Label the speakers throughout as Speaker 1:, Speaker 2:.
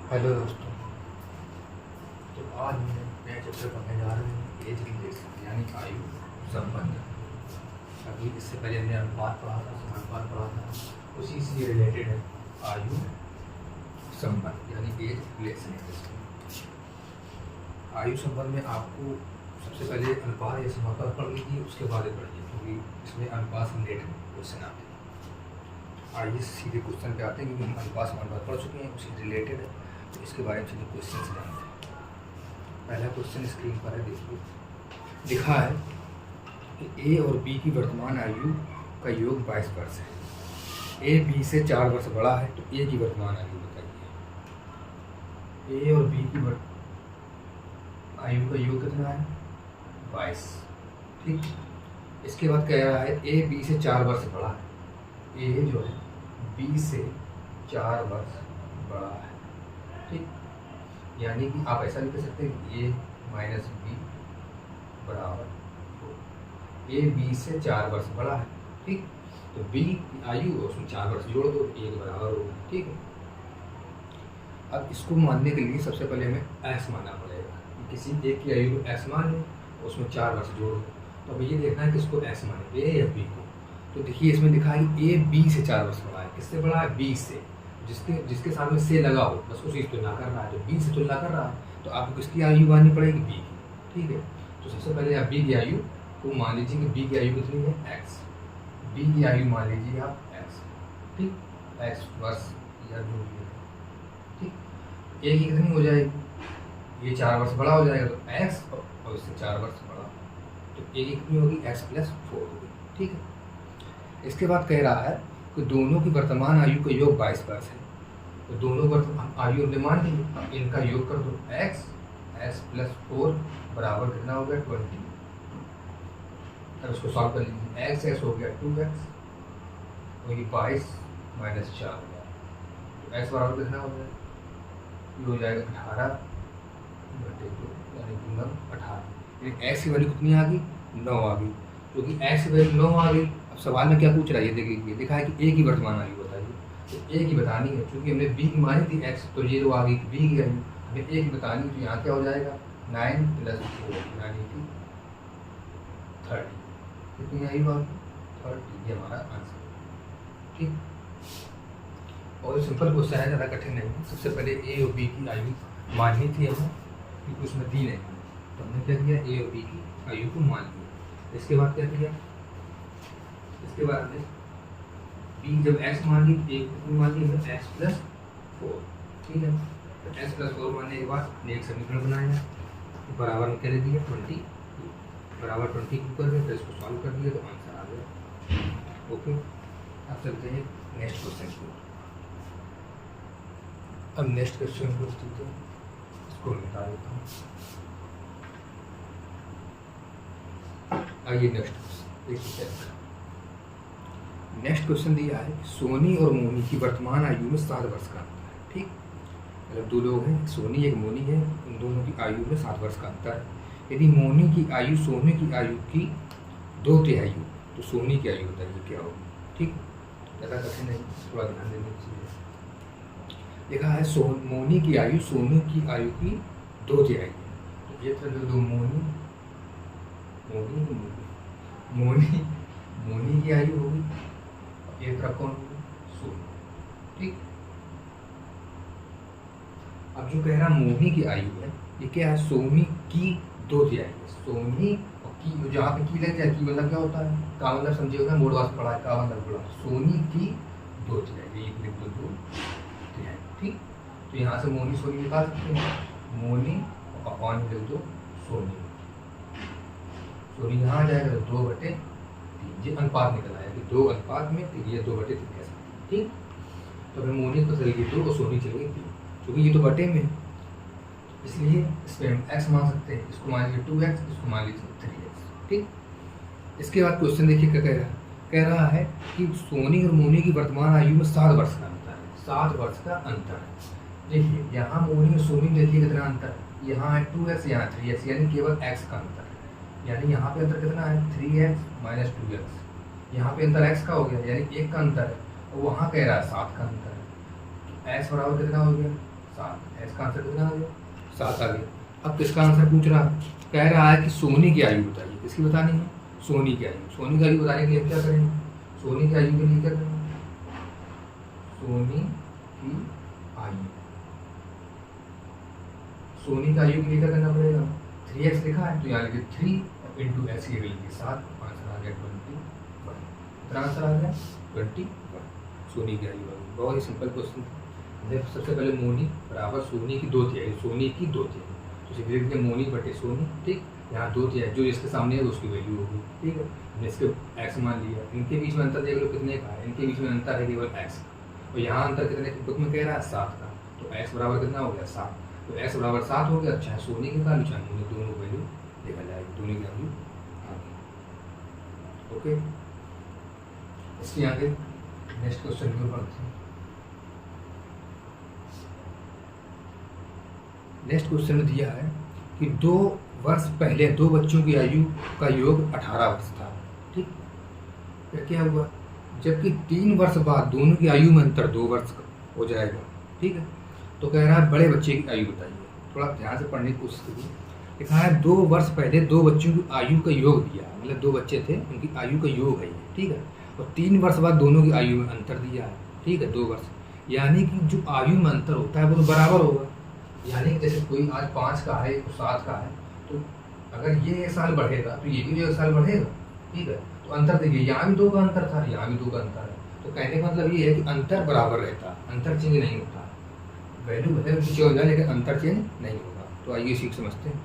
Speaker 1: Hello दोस्तों। तो आज मैं नया चैप्टर पढ़ने जा रहे हैं एज रिलेशन यानी आयु संबंध। अभी इससे पहले हमने अनुपात पढ़ा था, समानुपात पढ़ा था, उसी से रिलेटेड है आयु संबंध यानी एज रिलेशन। आयु संबंध में आपको सबसे पहले अनुपात या समानुपात पढ़ लीजिए, उसके बाद पढ़िए, क्योंकि इसमें अनुपात से रिलेटेड क्वेश्चन आते हैं। आइए सीधे क्वेश्चन पे आते हैं, क्योंकि हम अनुपात समानुपात पढ़ चुके हैं, उससे रिलेटेड है, तो इसके बारे में सीधे क्वेश्चन से जानते हैं। पहला क्वेश्चन स्क्रीन पर है, देखिए लिखा है कि ए और बी की वर्तमान आयु का योग 22 वर्ष है। ए बी से 4 वर्ष बड़ा है, तो ए की वर्तमान आयु बताइए। ए और बी की आयु का योग कितना है? 22। ठीक। इसके बाद कह रहा है ए बी से 4 वर्ष बड़ा है। ए जो है बी से 4 वर्ष बड़ा है। ठीक। यानी कि आप ऐसा लिख सकते हैं कि ए माइनस बी बराबर 4। ए बी से 4 वर्ष बड़ा है। ठीक। तो बी की आयु उसमें 4 वर्ष जोड़ दो, ए के बराबर होगा। ठीक है। अब इसको मानने के लिए सबसे पहले हमें एक्स मानना पड़ेगा। किसी एक की आयु को एक्स मान लें, उसमें 4 वर्ष जोड़ दो। तो अब ये देखना है कि इसको एक्स माने, ए या बी को। तो देखिए इसमें लिखा है कि ए बी से 4 वर्ष बड़ा है। किससे बड़ा है? बी से। जिसके सामने से लगा हो बस उसी से तुलना कर रहा है, तो बी से तुलना कर रहा है, तो आपको किसकी आयु माननी पड़ेगी? बी की। ठीक है। तो सबसे पहले आप बी की आयु को मान लीजिए कि बी की आयु कितनी है? एक्स। बी की आयु मान लीजिए आप एक्स। ठीक। एक्स वर्ष या जो भी है। ठीक। ए की कितनी हो जाएगी? ये 4 वर्ष बड़ा हो जाएगा, तो एक्स और इससे 4 वर्ष बड़ा, तो ए की कितनी होगी? एक्स प्लस 4 होगी। ठीक है। इसके बाद कह रहा है कि दोनों की वर्तमान आयु का योग 22 वर्ष है। तो दोनों वर्तमान आयु हमने मान ली, अब इनका योग कर दो। एक्स प्लस 4 बराबर कितना हो गया? 20। अब इसको सॉल्व कर लीजिए। एक्स हो गया 2x, तो ये 22 माइनस 4 हो गया, तो एक्स बराबर कितना हो गया? ये हो जाएगा 18 बटे 2 यानी कि 18। लेकिन एक्स की वैल्यू कितनी आ गई? 9 आ गई। क्योंकि एक्स की वैल्यू 9 आ गई, अब सवाल में क्या पूछ रहा है? ये देखिए लिखा है कि ए की वर्तमान आयु बताइए। तो ए की बतानी है, क्योंकि हमने बी की मानी थी एक्स, तो ये तो आ गई बी की आयु। हमें ए की बतानी, तो यहाँ क्या हो जाएगा? 9 प्लस 4 यानी कि 30। कितनी आयु आ गई? 30। ये हमारा आंसर। ठीक। और सिंपल क्वेश्चन है, ज़्यादा कठिन नहीं है। सबसे पहले ए और बी की आयु माननी थी हमें, क्योंकि उसमें दी नहीं, तो हमने क्या किया? ए और बी की आयु को मान लिया। इसके बाद क्या किया? इसके बाद हमने बी जब एक्स मान ली, ए कितनी मान ली? हमने एक्स प्लस 4। ठीक है। तो एक्स प्लस 4 मानने के बाद हमने एक समीकरण बनाया, बराबर में क्या दे दिया? 20 बराबर 20 को कर दिया, तो इसको सॉल्व कर दिया, तो आंसर आ गया। ओके। अब चलते हैं नेक्स्ट क्वेश्चन को। अब नेक्स्ट क्वेश्चन को इसको बता देता हूँ। आइए नेक्स्ट क्वेश्चन देखिए। नेक्स्ट क्वेश्चन दिया है सोनी और मोनी की वर्तमान आयु में 7 वर्ष का अंतर है। ठीक। मतलब दो लोग हैं, सोनी एक मोनी है, उन दोनों की आयु में 7 वर्ष का अंतर है। यदि मोनी की आयु सोनी की आयु की 2/3 हो, तो सोनी की आयु बताइए क्या होगी? ठीक। ज़्यादा कठिन नहीं, थोड़ा ध्यान देने चाहिए। लिखा है मोनी की आयु सोनी की आयु की 2/3 है। तो ये तो दो मोनी की आयु होगी, एक का कौन? सोनी। ठीक। अब जो कह रहा मोनी की आयु है, ये क्या है? सोनी की 2/3 है। सोनी और की, जहाँ पे की लग जाए, की मतलब क्या होता है? का मतलब समझे होगा, मोड वास पढ़ा है, का मतलब बोला। सोनी की 2/3 है, ये लिख दो 2/3। ठीक। तो यहाँ से मोनी सोनी निकाल सकते हैं। मोनी अपॉन लिख दो सोनी। सोनी यहाँ आ जाएगा, तो 2/3। ये अनुपात निकल आया कि 2 अनुपात में 3, ये 2/3 ऐसा। ठीक। तो हमें मोनी को चलेगी 2 और सोनी चलेगी 3, क्योंकि ये तो बटे में, इसलिए इस पर हम एक्स मान सकते हैं। इसको मान लीजिए 2x, इसको मान लीजिए 3x। ठीक। इसके बाद क्वेश्चन देखिए क्या कह रहा है। कह रहा है कि सोनी और मोनी की वर्तमान आयु में 7 वर्ष का अंतर है। 7 वर्ष का अंतर है। देखिए यहाँ मोनी और सोनी देखिए कितना अंतर है। यहाँ है 2x, यहाँ 3x, यानी केवल x का अंतर है। यानी यहाँ पे अंतर कितना है? 3x minus 2x। यहाँ पे अंतर x का हो गया, यानी 1 का अंतर है, और वहाँ कह रहा है 7 का अंतर है। तो x बराबर कितना हो गया? 7। एक्स का आंसर कितना आ गया? 7 आ गया। अब किसका आंसर पूछ रहा है? कह रहा है कि सोनी की आयु बताइए। किसकी बतानी है? सोनी की आयु। सोनी की आयु बताने के लिए क्या करेंगे? सोनी की आयु के लिए क्या करेंगे? सोनी की आयु, सोनी की आयु के लिए क्या करना पड़ेगा? 3x लिखा है तो यहाँ लिखे 3 इंटू एक्स की वैल्यू 7, आंसर आ गया 21। कितना आंसर आ गया? 21। सोनी की आयु आ गई। बहुत ही सिंपल क्वेश्चन। देखो सबसे पहले मोनी बराबर सोनी की 2 तिहाई, सोनी की 2 तिहाई, तो इसे लिख दिया मोनी बटे सोनी। ठीक, यहाँ 2 तिहाई जो इसके सामने है उसकी वैल्यू होगी। ठीक है, हमने इसके एक्स मान लिया। इनके बीच में अंतर देख लो कितने का है? इनके बीच में अंतर है केवल एक्स का, और यहाँ अंतर कितने बुक में कह रहा है? 7 का। तो एक्स बराबर कितना हो गया? 7। तो एक्स बराबर 7 हो गया। चाहे सोनी की निकालो चाहे मोनी, दोनों की वैल्यू देखा जाएगी, दोनों की वैल्यू आ गई। ओके, इसके आगे नेक्स्ट क्वेश्चन की ओर बढ़ते हैं। नेक्स्ट क्वेश्चन में दिया है कि 2 वर्ष पहले 2 बच्चों की आयु का योग 18 वर्ष था। ठीक, फिर क्या हुआ? जबकि 3 वर्ष बाद दोनों की आयु में अंतर 2 वर्ष हो जाएगा। ठीक है, तो कह रहा है बड़े बच्चे की आयु बताइए। थोड़ा ध्यान से पढ़ने की कोशिश करिए। लिखा है 2 वर्ष पहले 2 बच्चों की आयु का योग दिया है, मतलब 2 बच्चे थे उनकी आयु का योग है ये। ठीक है, और 3 वर्ष बाद दोनों की आयु में अंतर दिया है। ठीक है, 2 वर्ष, यानी कि जो आयु में अंतर होता है वो तो बराबर होगा। यानी कि जैसे कोई आज 5 का है, कोई 7 का है, तो अगर ये 1 साल बढ़ेगा तो ये भी 1 साल बढ़ेगा। ठीक है, तो अंतर देखिए, यहाँ भी 2 का अंतर था, यहाँ भी 2 का अंतर है। तो कहने का मतलब ये है कि अंतर बराबर रहता है, अंतर चेंज नहीं होता। वैल्यू भले नीचे हो जाए लेकिन अंतर चेंज नहीं होगा। तो आइए सीख समझते हैं।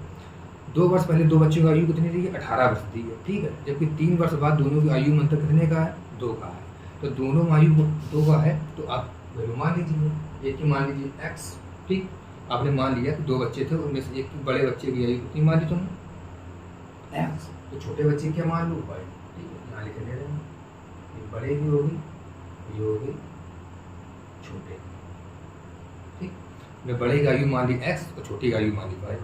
Speaker 1: 2 वर्ष पहले 2 बच्चों की आयु कितनी दी है? 18 वर्ष दी है। ठीक है, जबकि 3 वर्ष बाद दोनों की आयु में अंतर कितने का है? 2 का है। तो दोनों में आयु 2 का है, तो आप वैल्यू मान लीजिए। एक की मान लीजिए एक्स। ठीक, आपने मान लिया कि 2 बच्चे थे, उनमें से एक बड़े बच्चे की आयु कितनी मान ली तुमने? एक्स। तो छोटे बच्चे की क्या मान लो? वाई। ठीक है, यहाँ लिखे दे रहे हैं, ये बड़े की होगी, ये होगी छोटे। ठीक, मैं बड़े की आयु मान ली एक्स और छोटे की आयु मान ली वाई।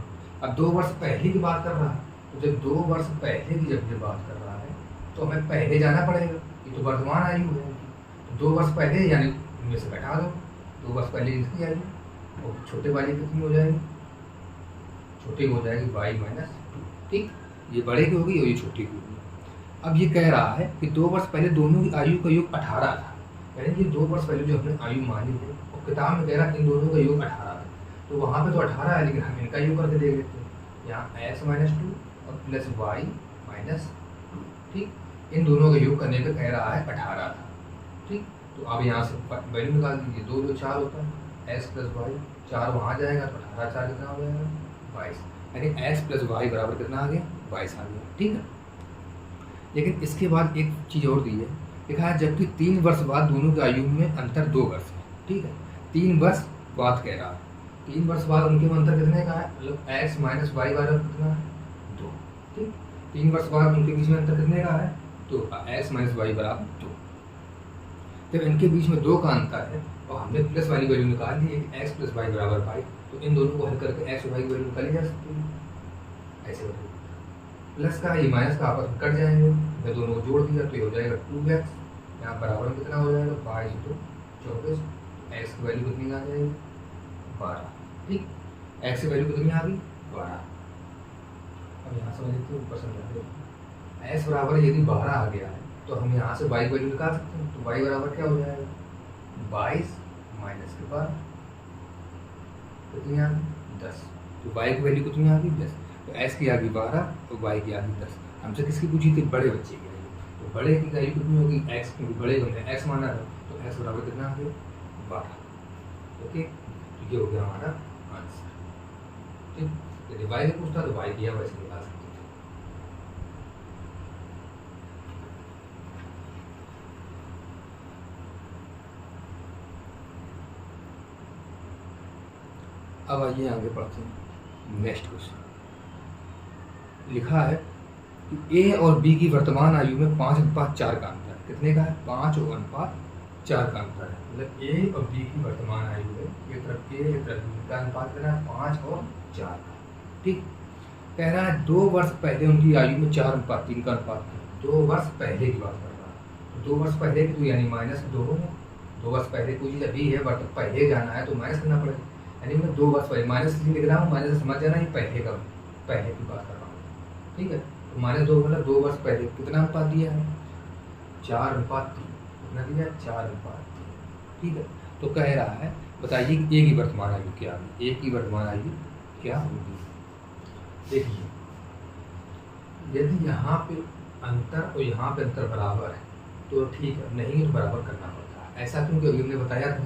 Speaker 1: अब 2 वर्ष पहले की बात कर रहा है, तो जब 2 वर्ष पहले की जब ये बात कर रहा है तो हमें पहले जाना पड़ेगा। ये तो वर्तमान आयु है, तो 2 वर्ष पहले यानी इनमें से घटा दो। 2 वर्ष पहले इसकी आयु और छोटे वाली कितनी हो जाएगी? छोटे की हो जाएगी y माइनस 2। ठीक, ये बड़े की होगी और ये छोटी की होगी। अब ये कह रहा है कि 2 वर्ष पहले दोनों की आयु का योग 18 था, यानी कि 2 वर्ष पहले जो हमने आयु मानी है और किताब में कह रहा है इन दोनों का योग 18 है। तो वहाँ पे तो 18 है, लेकिन हम इनका योग करके देख लेते हैं। यहाँ x माइनस 2 और प्लस y माइनस 2। ठीक, इन दोनों का योग करने पे कह रहा है 18 था। ठीक, तो आप यहाँ से वैल्यू निकाल दीजिए। 2 2 4 होता है, x प्लस वाई, 4 वहाँ जाएगा तो 18 4 कितना हो जाएगा? 22। यानी x प्लस वाई बराबर कितना आ गया? 22 आ गया। ठीक है, लेकिन इसके बाद एक चीज़ और दी है। लिखा है जबकि 3 वर्ष बाद दोनों की आयु में अंतर 2 वर्ष है। ठीक है, 3 वर्ष बाद कह रहा है, 3 वर्ष बाद उनके में अंतर कितने का है? मतलब x माइनस वाई बराबर कितना है? 2। ठीक, 3 वर्ष बाद उनके बीच में अंतर कितने का है? 2 का। x माइनस वाई बराबर 2। जब इनके बीच में 2 का अंतर है और हमने प्लस वाली वैल्यू निकाल ली है कि x प्लस वाई बराबर 5, तो इन दोनों को हल करके x और y की वैल्यू निकाली जा सकती है। ऐसे बताइए, प्लस का ये माइनस का आपस में कट जाएंगे, मैं दोनों को जोड़ दिया तो ये हो जाएगा 2x। यहाँ बराबर में कितना हो जाएगा? 22 2 24। x की वैल्यू कितनी आ जाएगी? 12। ठीक, x की वैल्यू कितनी आ गई? 12। अब यहाँ समझ लेते हैं, ऊपर समझा दें। x बराबर यदि 12 आ गया है तो हम यहाँ से y की वैल्यू निकाल सकते हैं। तो y बराबर क्या हो जाएगा? 22 माइनस के बाद कितनी आ गई? 10। तो y की वैल्यू कितनी आ गई? 10। तो x की आ गई 12 और y की आ गई 10। हमसे किसकी पूछी थी? बड़े बच्चे की वैल्यू। तो बड़े की वैल्यू कितनी होगी? x, क्योंकि बड़े को हमने x माना है, तो x बराबर कितना आ गया? 12। ओके, तो ये हो गया हमारा आंसर। ठीक, यदि y से पूछता तो y किया वैसे निकाल सकते थे। अब आइए आगे बढ़ते हैं। नेक्स्ट क्वेश्चन लिखा है कि ए और बी की वर्तमान आयु में 5:4 का अंतर है। कितने का है? 5:4 का अंतर है। मतलब ए और बी की वर्तमान आयु है, एक तरफ ए एक तरफ बी का अनुपात कितना है? 5 और 4 का। ठीक, कह रहा है 2 वर्ष पहले उनकी आयु में 4:3 का अनुपात था। 2 वर्ष पहले की बात कर रहा है, तो 2 वर्ष पहले की तो यानी माइनस 2 है। 2 वर्ष पहले कोई चीज़ अभी है बट पहले जाना है तो माइनस करना पड़ेगा। यानी मैं 2 वर्ष पहले माइनस लिख रहा हूँ, माइनस से समझ जाना, ये पहले की बात कर रहा हूँ, ठीक है। तो -2 मतलब 2 वर्ष पहले कितना अनुपात दिया है, 4:3, कितना दिया है, 4:3, ठीक है। तो कह रहा है बताइए कि ए की वर्तमान आयु क्या होगी, ए की वर्तमान आयु क्या होगी। देखिए यदि यहाँ पे अंतर और यहाँ पे अंतर बराबर है तो ठीक है, नहीं तो बराबर करना पड़ता है। ऐसा क्योंकि अभी हमने बताया था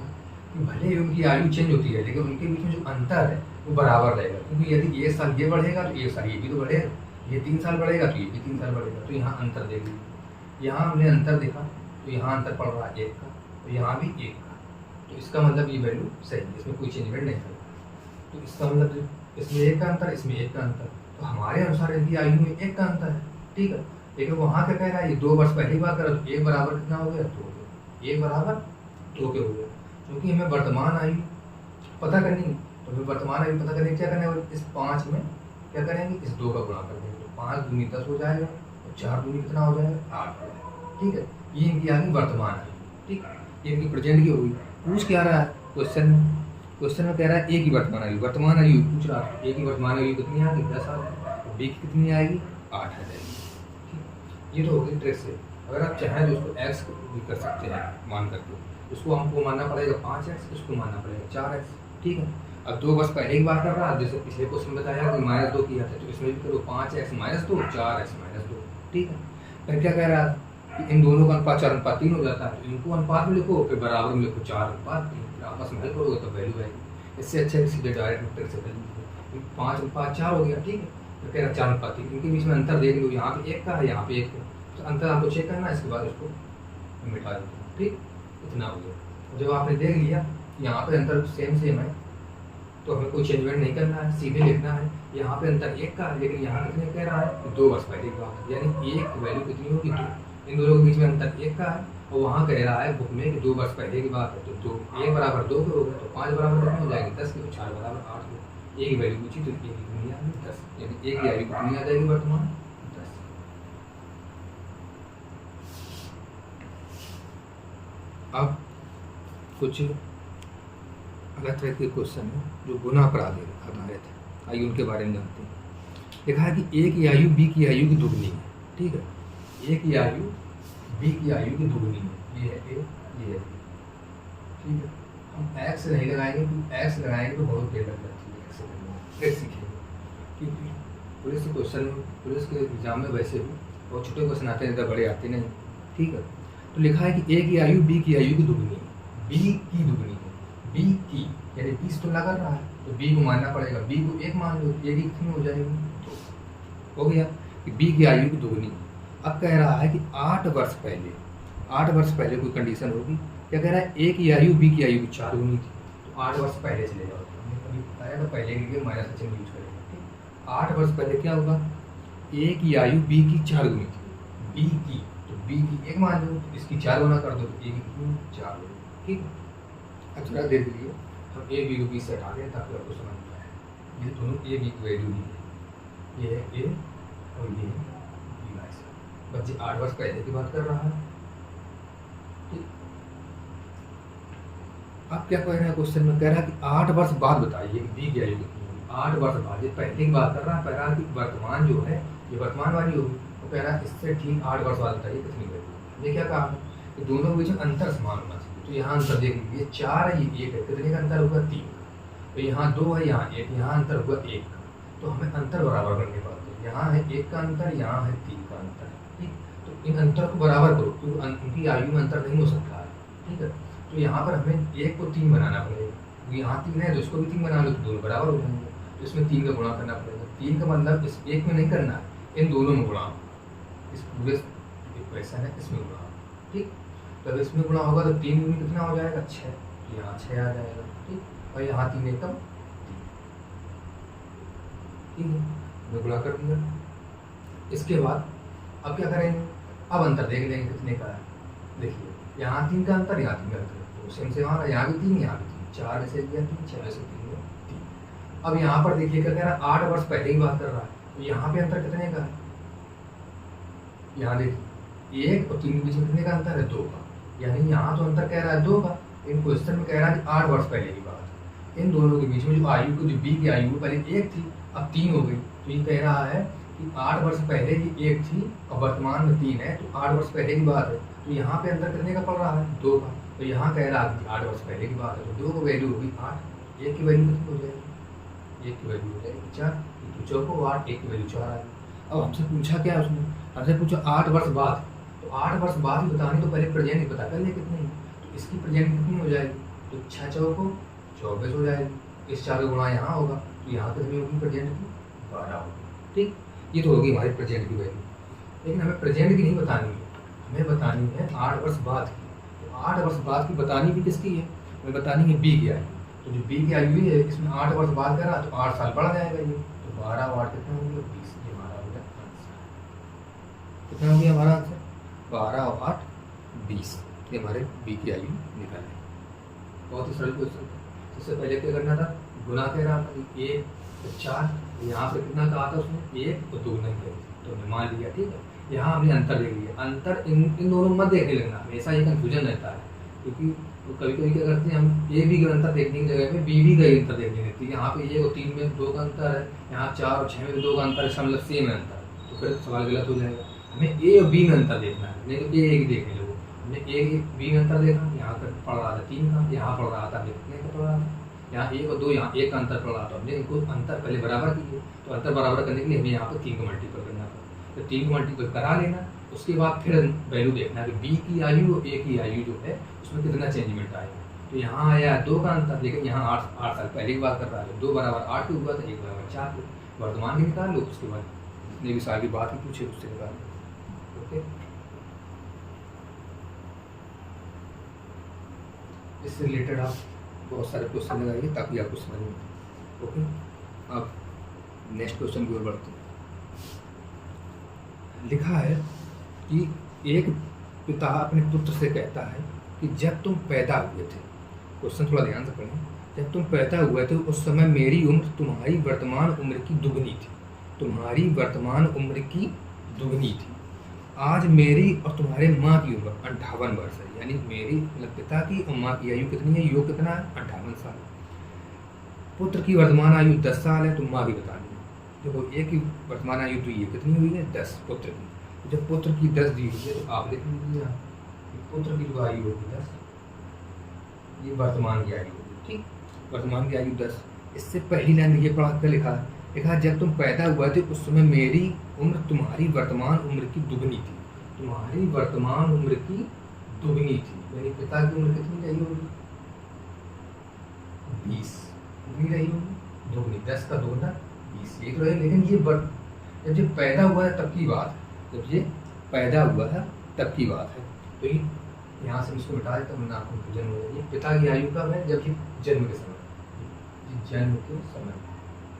Speaker 1: कि भले ही उनकी आयु चेंज होती है लेकिन उनके बीच में जो अंतर है वो बराबर रहेगा, क्योंकि यदि 1 साल ये बढ़ेगा तो 1 साल ये भी तो बढ़ेगा, ये 3 साल बढ़ेगा तो ये भी 3 साल बढ़ेगा। तो यहाँ अंतर देख लीजिए, यहाँ हमने अंतर देखा तो यहाँ अंतर पड़ रहा है 1 का, तो यहाँ भी 1 का, तो इसका मतलब ये वैल्यू सही है, इसमें कोई चेंजमेंट नहीं करता। तो इसका मतलब इसमें 1 का अंतर, इसमें 1 का अंतर, तो हमारे अनुसार इनकी आयु में 1 का अंतर है, ठीक है। लेकिन वहाँ क्या कह रहा है, ये 2 वर्ष पहले की बात कर रहा है तो 1 बराबर कितना हो गया, 2 के, 1 बराबर 2 के हो गया। क्योंकि हमें वर्तमान आयु पता करनी है तो हमें वर्तमान आयु पता करने क्या करना है, इस 5 में क्या करेंगे, इस 2 का गुणा कर देंगे, तो 5 दूनी 10 हो जाएगा और 4 दूनी कितना हो जाएगा, 8 हो जाएगा, ठीक है। ये इनकी आ गई वर्तमान आयु, ठीक है, ये इनकी प्रेजेंट की हो गई। पूछ क्या रहा है क्वेश्चन में कह रहा है ए की वर्तमान आयु पूछ रहा है, ए की वर्तमान आयु कितनी आएगी, 10 आ जाएगी, बी की कितनी आएगी, 8 आ जाएगी, ठीक। ये तो हो गई ट्रिक से। अगर आप चाहें तो उसको एक्स भी कर सकते हैं मान करके, उसको हमको मानना पड़ेगा 5x, उसको मानना पड़ेगा 4x, ठीक है। अब 2 वर्ष पहले की बात कर रहा है, जैसे पिछले क्वेश्चन में बताया कि -2 किया था, तो इसमें भी करो 5x - 2, 4x - 2, ठीक है। फिर क्या कह रहा है कि इन दोनों का अनुपात 4:3 हो जाता है, तो इनको अनुपात में लिखो, फिर बराबर में लिखो 4:3, फिर आपस में हल करोगे तो वैल्यू आएगी। इससे अच्छा सीधे डायरेक्ट मेथड से हल लीजिए, 5:4 हो गया, ठीक है। तो कह रहा 4:3, इनके बीच में अंतर देख लो, यहाँ पे 1 का है, यहाँ पे 1 का, तो अंतर आपको चेक करना है, इसके बाद उसको मिटा देते हैं, ठीक, इतना हो गया। जब आपने देख लिया यहाँ पे अंतर सेम है तो हमें कोई चेंजमेंट नहीं करना है, सीधे लिखना है यहाँ पे अंतर 1 का है, लेकिन यहाँ कितने कह रहा है, 2 वर्ष पहले की बात है, यानी 1 वैल्यू कितनी होगी, 2। इन दोनों के बीच में अंतर 1 का है और वहाँ कह रहा है बुक में कि 2 वर्ष पहले की बात है, तो 1 बराबर 2 के हो गए, तो 5 बराबर कितने हो जाएगी, 10 के, तो 4 बराबर 8 हो। 1 की वैल्यू पूछी तो 1 की कितनी आ गई, 10, यानी 1 की वैल्यू कितनी आ जाएगी वर्तमान, 10। अब कुछ अलग तरह के क्वेश्चन है जो गुना पर आधारित है, आइए उनके बारे में जानते हैं। लिखा है कि ए की आयु बी की आयु की दुगनी है, ठीक है, ए की आयु बी की आयु की दुगनी है, ये है ए, ये है बी, ठीक है। हम एक्स नहीं लगाएंगे क्योंकि एक्स लगाएंगे तो बहुत देर लग जाती है, एक्स से फिर सीखेंगे, क्योंकि पुलिस के क्वेश्चन, पुलिस के एग्जाम में वैसे भी बहुत छोटे क्वेश्चन आते हैं, इतना बड़े आते नहीं, ठीक है। तो लिखा है कि ए की आयु बी की आयु की दुगनी है, बी की दुगनी है, बी की यानी 20 तो लगा रहा है तो बी को मानना पड़ेगा, बी को 1 मान लो, ए की कितनी हो जाएगी, 2 हो गया कि बी की आयु की दुगनी है। अब कह रहा है कि 8 वर्ष पहले कोई कंडीशन होगी, क्या कह रहा है, ए की आयु बी की आयु की 4 गुनी थी, तो 8 वर्ष पहले चले जाओ, हमने कभी बताया था पहले के लिए माइनस का चिन्ह यूज करेंगे, ठीक। 8 वर्ष पहले क्या होगा, ए की आयु बी की 4 गुनी थी, बी की, तो बी की 1 मान लो, तो इसकी 4 गुना कर दो तो ए की कितनी, 4 हो, ठीक। अब थोड़ा देर के लिए हम ए बी को बी से हटा दें ताकि आपको समझ में आए, ये दोनों ए बी की वैल्यू ही है, ये है ए और ये है बी वाई से। बच्चे 8 वर्ष पहले की बात कर रहा है, ठीक। अब क्या कह रहा है क्वेश्चन में, कह रहा है कि 8 वर्ष बाद बताइए बी की आयु कितनी होगी, 8 वर्ष बाद, ये पहले की बात कर रहा है, कह रहा है कि वर्तमान जो है ये वर्तमान वाली होगी, तो कह रहा है इससे ठीक 8 वर्ष बाद बताइए कितनी वैल्यू। ये क्या कहा कि दोनों के बीच में अंतर समान होना चाहिए, तो यहाँ अंतर देख लीजिए, 4 है, ये 1 है, कितने का अंतर होगा, 3 का, तो यहाँ 2 है, यहाँ 1, यहाँ अंतर होगा 1 का, तो हमें अंतर बराबर करने पड़ते हैं, यहाँ है 1 का अंतर, यहाँ है 3 का अंतर, ठीक। तो इन अंतर को बराबर करो क्योंकि उनकी आयु में अंतर नहीं हो सकता है, ठीक है। तो यहाँ पर हमें 1 को 3 बनाना पड़ेगा, यहाँ 3 है तो इसको भी 3 बना लो तो दोनों बराबर हो जाएंगे, तो इसमें 3 का गुणा करना पड़ेगा, 3 का मतलब इस 1 में नहीं करना है, इन दोनों में गुणा, इस पूरे क्वेश्चन है इसमें गुणा, ठीक। तो अगर इसमें गुणा होगा तो 3 गुनी कितना हो जाएगा, 6, तो यहाँ 6 आ जाएगा, ठीक। और यहाँ 3 एकदम 3, ठीक है, मैं गुणा कर दिया। इसके बाद अब क्या करेंगे, अब अंतर देख लेंगे कितने का है, देखिए यहाँ 3 का अंतर, यहाँ 3 का अंतर, तो सेम से वहाँ यहाँ भी 3, यहाँ भी 3, 4 ऐसे दिया 3, 6 ऐसे 3 हुआ 3। अब यहाँ पर देखिए क्या कह रहा है, 8 वर्ष पहले की बात कर रहा है, तो यहाँ पे अंतर कितने का है, यहाँ देखिए 1 और 3 के बीच में कितने का अंतर है, 2 का, यानी यहाँ तो अंतर कह रहा है 2 का, इन क्वेश्चन में कह रहा है कि 8 वर्ष पहले की बात है, इन दोनों के बीच में जो आयु को, जो बी की आयु पहले 1 थी, अब 3 हो गई। तो ये कह रहा है कि 8 वर्ष पहले ये 1 थी और वर्तमान में 3 है, तो 8 वर्ष पहले की बात है। तो यहाँ पे अंतर कितने का पड़ रहा है? 2 का। तो यहाँ कह रहा है कि 8 वर्ष पहले की बात है, तो 2 की वैल्यू होगी 8, 1 की वैल्यू कितनी हो जाएगी? 1 की वैल्यू हो जाएगी 4, तो 4 को 8, 1 की वैल्यू 4 आ गई। अब हमसे पूछा क्या उसने? हमसे पूछा 8 वर्ष बाद, तो 8 वर्ष बाद ही बतानी, तो पहले प्रेजेंट पता कर ले कितनी, तो इसकी प्रेजेंट कितनी हो जाएगी? तो 6 चौको 24 हो जाएगी। इस 4 का गुणा यहाँ होगा, तो यहाँ कितनी होगी प्रेजेंट की? 12 होगी। ठीक, ये तो होगी हमारी प्रेजेंट की वैल्यू। लेकिन हमें प्रेजेंट की नहीं बतानी है, हमें बतानी है 8 वर्ष बाद की। तो 8 वर्ष बाद की बतानी भी किसकी है? हमें बतानी है बी की आयु। तो जो बी की आयु है, इसमें 8 वर्ष बाद करा तो 8 साल बढ़ जाएगा ये, तो 12 और 8 कितने होंगे? 20। ये हमारा हो गया आंसर। कितना हो गया हमारा आंसर? 12 और 8 20। ये हमारे बी की आयु निकाले। बहुत ही सरल क्वेश्चन था। इससे पहले क्या करना था? गुना कह रहा था 1 तो 4, यहाँ पे कितना कहा था उसने? 1 और 2 नहीं कही थी, तो हमने मान लिया। ठीक है, यहाँ हमने अंतर देख लिया। अंतर इन दोनों मत देखने लगना, हमेशा ये कंफ्यूजन रहता है, क्योंकि तो कभी कभी क्या करते हैं हम, ए बी का अंतर देखने की जगह में बी बी का अंतर देखने लगती है। यहाँ पे 1 और 3 में 2 का अंतर है, यहाँ 4 और 6 में 2 का अंतर है, सब मतलब सेम है अंतर, तो फिर सवाल गलत हो जाएगा। हमें ए और बी में अंतर देखना है, नहीं तो ए एक देखने लगो। हमने ए बी में अंतर देखा, यहाँ पर पढ़ रहा था 3 का, यहाँ पढ़ रहा था कितने का पढ़ रहा था, यहाँ 1 और 2, यहाँ 1 का अंतर पड़ रहा था। हमने इनको अंतर पहले बराबर किए, तो अंतर बराबर करने के लिए हमें यहाँ पर 3 को मल्टीपल करना था, तो 3 को मल्टीपल करा लेना। उसके बाद फिर वैल्यू देखना कि बी की आयु और ए की आयु जो है उसमें कितना चेंजमेंट आएगा। तो यहाँ आया 2 का अंतर, लेकिन यहाँ 8 साल पहले की बात कर रहा है, 2 बराबर 8 को हुआ था, 1 बराबर 4 को। वर्तमान की निकाल लो, उसके बाद जितने भी साल की बात ही पूछे उससे निकाल लो। ओके, इससे रिलेटेड आप बहुत सारे क्वेश्चन लगाइए ताकि आपको समझ में। ओके, अब नेक्स्ट क्वेश्चन की ओर बढ़ते हैं। लिखा है कि एक पिता अपने पुत्र से कहता है कि जब तुम पैदा हुए थे, क्वेश्चन थोड़ा ध्यान से पढ़ें, जब तुम पैदा हुए थे उस समय मेरी उम्र तुम्हारी वर्तमान उम्र की दुगनी थी, तुम्हारी वर्तमान उम्र की दुगनी थी। आज मेरी और तुम्हारे माँ की उम्र 58 वर्ष है, यानी मेरी मतलब पिता की और माँ की आयु कितनी है? योग कितना है? 58 साल। पुत्र की वर्तमान आयु 10 साल है, तो माँ की बतानी है। देखो, एक की वर्तमान आयु तो ये कितनी हुई है? 10 पुत्र की। जब पुत्र की 10 दी हुई है तो आप लिख लीजिए पुत्र की जो आयु होगी 10, ये वर्तमान की आयु होगी। ठीक, वर्तमान की आयु 10। इससे पहली लाइन ये पढ़ा कर लिखा है, लिखा जब तुम पैदा हुए थे उस समय मेरी उम्र तुम्हारी वर्तमान उम्र की दुगनी थी, तुम्हारी वर्तमान उम्र की दुगनी थी, यानी पिता की उम्र कितनी रही होगी? 20 कितनी रही होगी? दुगनी। 10 का दोगुना 20, ये तो है। लेकिन ये जब ये पैदा हुआ है तब की बात है, जब ये पैदा हुआ है तब की बात है। तो ये यहाँ से इसको मिटा देता हूँ, आपको जन्म हो जाए। पिता की आयु कब है? जब ये जन्म के समय, जन्म के समय,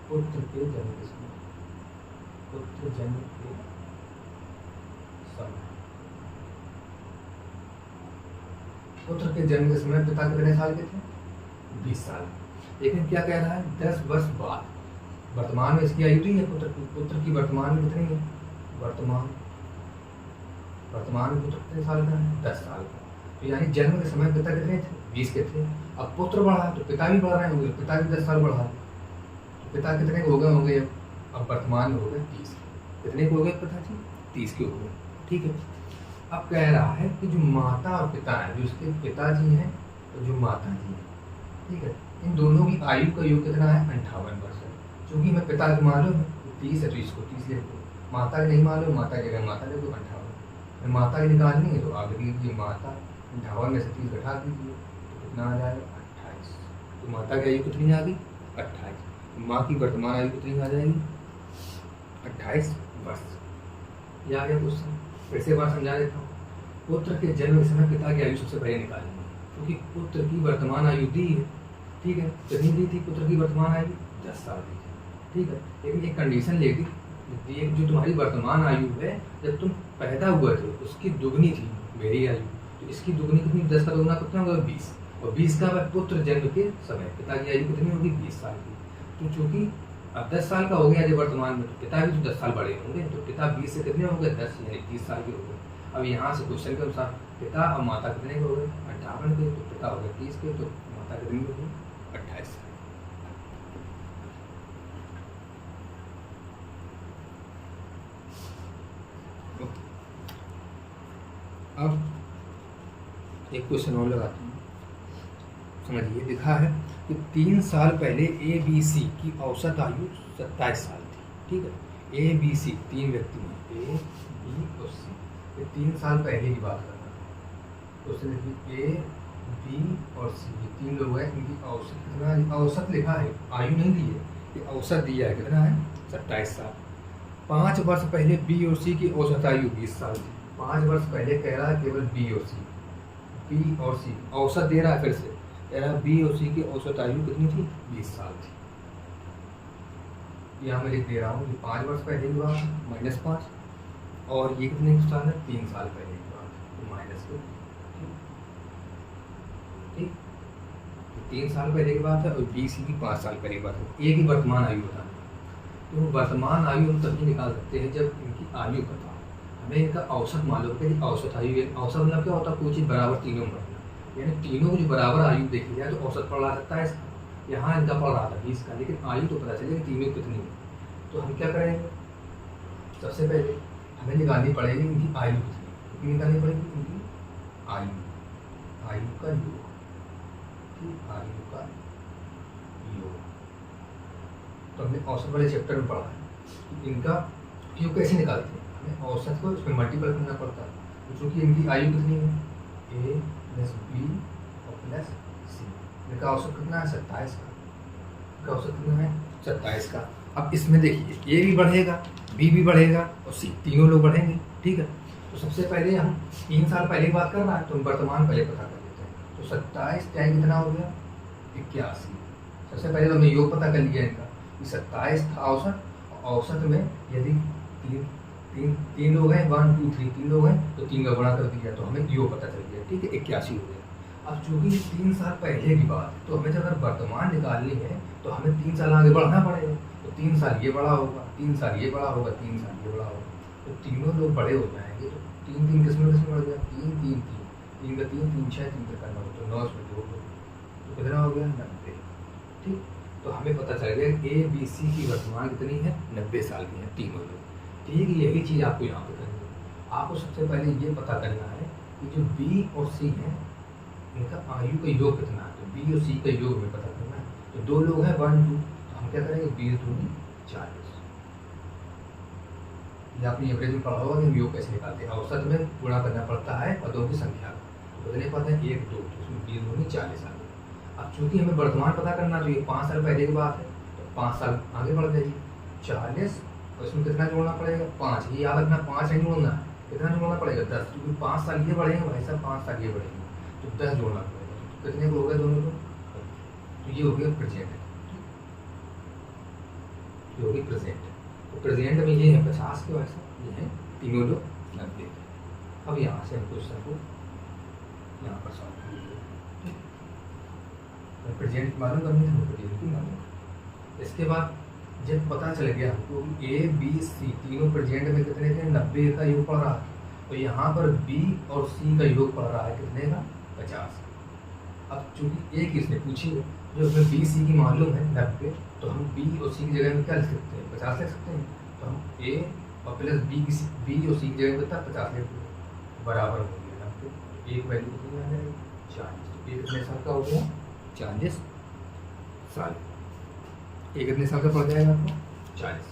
Speaker 1: पुत्र के जन्म के समय, पुत्र जन्म के समय, पुत्र के जन्म के समय पिता कितने साल के थे? 20 साल। लेकिन क्या कह रहा है? 10 वर्ष बाद। वर्तमान में इसकी आयु थी है पुत्र की वर्तमान में कितनी है? वर्तमान में पुत्र कितने साल का है? 10 साल का। तो यानी जन्म के समय पिता कितने थे? 20 के थे। अब पुत्र बढ़ा तो पिता भी बढ़ रहे होंगे, पिता भी 10 साल बढ़ा, तो पिता कितने के हो गए होंगे? अब वर्तमान में हो गए 30। कितने के हो गए पिताजी? 30 के हो गए। ठीक है, अब कह रहा है कि जो माता और पिता है, जो उसके पिताजी हैं और जो माता जी हैं, ठीक है, इन दोनों की आयु का योग कितना है? 58 वर्ष है। चूँकि मैं पिता की मालूम है 30 है तो इसको 30 ले लो, माता की नहीं मालूम, माता की जगह माता ले लो 58। माता की निकालनी है तो आप लिख लीजिए माता, 58 में से 30 घटा दीजिए तो कितना आ जाएगा? 28। तो माता की आयु कितनी आ गई? 28। माँ की वर्तमान आयु कितनी आ जाएगी? 28 वर्ष। यह आ गया क्वेश्चन। फिर से बार समझा देता हूँ। पुत्र के जन्म के समय पिता की आयु सबसे पहले निकालनी है, क्योंकि पुत्र की वर्तमान आयु दी है। ठीक है, कितनी दी थी पुत्र की वर्तमान आयु? 10 साल दी थी। ठीक है, लेकिन एक कंडीशन लेगी, जो तुम्हारी वर्तमान आयु है जब तुम पैदा हुए थे उसकी दुगनी थी मेरी आयु, तो इसकी दुगनी कितनी? 10 का दुगना कितना होगा? 20। और 20 का पुत्र जन्म के समय पिता की आयु कितनी होगी? 20 साल की। तो चूंकि अब 10 साल का हो गया जब वर्तमान में, तो पिता भी तो 10 साल बड़े होंगे, तो पिता 20 से कितने होंगे? 10, यानी 30 साल के हो गए। अब यहाँ से क्वेश्चन के अनुसार पिता और माता कितने के हो गए? 58 के, तो पिता हो गए 30 के, तो माता कितनी होगी? 28 साल। अब एक क्वेश्चन और लगाते हैं, समझिए। लिखा है कि 3 साल पहले ABC की औसत आयु 27 साल थी, ठीक है। ABC 3 व्यक्ति हैं, A, B और C, ये 3 साल पहले की बात करना है। क्वेश्चन देखिए, A, B और C, ये 3 लोग हैं, इनकी औसत कितना, औसत लिखा है, आयु नहीं दी है, ये औसत दिया है, कितना है 27 साल। 5 वर्ष पहले B और C की औसत आयु 20 साल थी। 5 वर्ष पहले कह रहा है केवल B और C, B और C औसत दे रहा है, फिर से कह रहा है B और C की औसत आयु कितनी थी, 20 साल थी। यहाँ मैं लिख दे रहा हूँ कि 5 वर्ष पहले की बात -5, और ये कितने साल है, 3 साल पहले की बात, तो -2, ठीक। 3 साल पहले की बात है और BC की 5 साल पहले की बात है। एक ही वर्तमान आयु बतानी है, तो वर्तमान आयु हम तभी निकाल सकते हैं जब इनकी आयु पता हो। हमें इनका औसत मालूम है कि औसत आयु, औसत मतलब क्या होता है, कोई चीज़ बराबर तीनों में रखना, यानी तीनों को जो बराबर आयु देखी जाए तो औसत पढ़ सकता है इसका। यहाँ इनका पढ़ रहा था 20 का, लेकिन आयु तो पता चले कि तीनों कितनी है। तो हम क्या करेंगे, सबसे पहले हमें निकालनी पड़ेगी इनकी आयु कितनी, निकालनी पड़ेगी इनकी आयु, आयु का योग, आयु का योग। तो हमने औसत वाले चैप्टर में पढ़ा है कि इनका योग कैसे निकालते हैं, हमें औसत को इसमें मल्टीपल करना पड़ता है। तो चूँकि इनकी आयु कितनी है, A + B और +C, इनका औसत कितना है 27 का, इनका औसत कितना है 27 का। अब इसमें देखिए A भी बढ़ेगा, B भी बढ़ेगा और C, तीनों लोग बढ़ेंगे, ठीक है। तो सबसे पहले हम 3 साल पहले की बात कर रहा है, तो हम वर्तमान पहले पता कर लेते हैं। तो 27 टाइम कितना हो गया, 81। सबसे पहले तो हमने योग पता कर लिया इनका कि 27 था औसत, औसत में यदि तीन लोग हैं, 1 2 3 3 लोग हैं, तो 3 का गुणा कर दिया, तो हमें योग पता चल गया, ठीक है, 81 हो गया। अब चूँकि 3 साल पहले की बात, तो हमें अगर वर्तमान निकालनी है तो हमें 3 साल आगे बढ़ना पड़ेगा। तो 3 साल ये बड़ा होगा, 3 साल ये बड़ा होगा, 3 साल ये बड़ा होगा, तो तीनों लोग बड़े हो जाएंगे। तो 3 3 किसमें बढ़ गया, 3 3 3 3 का 3 3 6 3 का 9, तो 9 में 2, तो कितना हो गया 90, ठीक। तो हमें पता चल गया ABC की वर्तमान कितनी है, 90 साल की है तीनों लोग, ठीक। यही चीज़ आपको यहाँ पे करनी है। आपको सबसे पहले ये पता करना है कि जो B और C हैं, इनका आयु का योग कितना है। तो B और C का योग हमें पता करना है। तो 2 लोग हैं 1 2, तो हम क्या करेंगे, 20 दूनी 40। ये आपने एवरेज में पढ़ा होगा कि हम योग कैसे निकालते हैं, औसत में गुणा करना पड़ता है पदों की संख्या को। तो कितने पद हैं, 1 2, तो उसमें 20 दूनी 40 आ गए। अब चूँकि हमें वर्तमान पता करना, तो ये 5 साल पहले की बात है, तो 5 साल आगे बढ़ जाएगी, 40, और इसमें कितना जोड़ना पड़ेगा, 5। ये याद रखना, 5 नहीं जोड़ना है, कितना जोड़ना पड़ेगा, 10, क्योंकि 5 साल ये बढ़ेंगे भाई साहब, 5 साल ये बढ़ेंगे, तो 10 जोड़ना पड़ेगा। तो कितने को हो गया दोनों को, तो ये हो गया प्रेजेंट, ये हो गई प्रेजेंट। तो प्रेजेंट में ये है 50 के वैसा, ये है तीनों लोग 90। अब यहाँ से हम क्वेश्चन को यहाँ पर सॉल्व करेंगे, प्रेजेंट मालूम करनी है, प्रेजेंट की मालूम। इसके बाद जब पता चल गया हमको A B C तीनों प्रेजेंट में कितने थे, 90 का योग पड़ रहा है, तो यहाँ पर B और C का योग पड़ रहा है कितने का, 50। अब चूँकि एक इसने पूछी है, जो हमें B C की मालूम है 90, तो हम B और C की जगह में क्या लिख सकते हैं, 50 लिख सकते हैं। तो हम A और प्लस B और C की जगह में कितना 50 लिख दें, बराबर हो गया 90। एक वैल्यू कितनी आ जाएगी, 40। तो ये कितने साल का हो गया, 40 साल। ये कितने साल का पड़ जाएगा आपको, 40।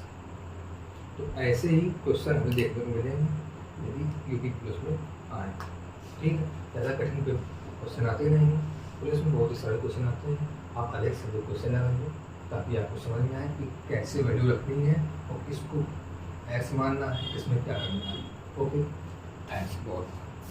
Speaker 1: तो ऐसे ही क्वेश्चन हमें देखने को मिलेंगे यदि यूपी प्लस में आए, ठीक है। ज़्यादा कठिन क्वेश्चन आते नहीं हैं, पुलिस में बहुत ही सारे क्वेश्चन आते हैं। आप अलग से जो क्वेश्चन लगाएंगे ताकि आपको समझ में आए कि कैसे वैल्यू रखनी है और किसको एक्स मानना है, किसमें क्या करना है। ओके, थैंक्स बहुत।